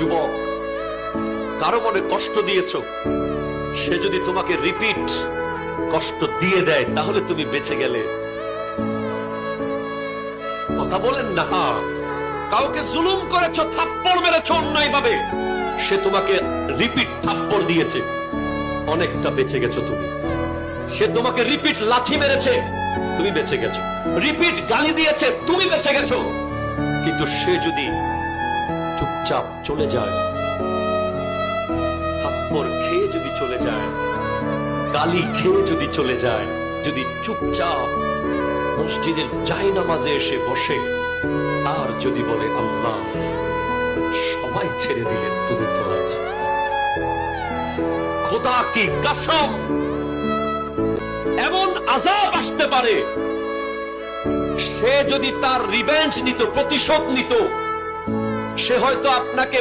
যুবক, কারো মনে কষ্ট দিয়েছ, সে যদি তোমাকে রিপিট কষ্ট দিয়ে দেয় তাহলে তুমি বেঁচে গেলে। কথা বলেন না। কাউকে জুলুম করেছ, থাপ্পড় মেরেছ অন্যায় ভাবে, সে তোমাকে রিপিট থাপ্পড় দিয়েছে, অনেকটা বেঁচে গেছো তুমি। সে তোমাকে রিপিট লাথি মেরেছে, তুমি বেঁচে গেছো। রিপিট গালি দিয়েছে, তুমি বেঁচে গেছো। কিন্তু সে যদি চুপচাপ চলে যায়, থাপ্পড় খেয়ে যদি চলে যায়, গালি খেয়ে যদি চলে যায়, যদি চুপচাপ মসজিদের জায়নামাজে এসে বসে আর যদি বলে আল্লাহ সবাই ছেড়ে দিলেন, তুমি তো আছো, খোদা কি কসম, এমন আযাব আসতে পারে, সে যদি তার রিভেঞ্জ নিত, প্রতিশোধ নিত, সে হয়তো আপনাকে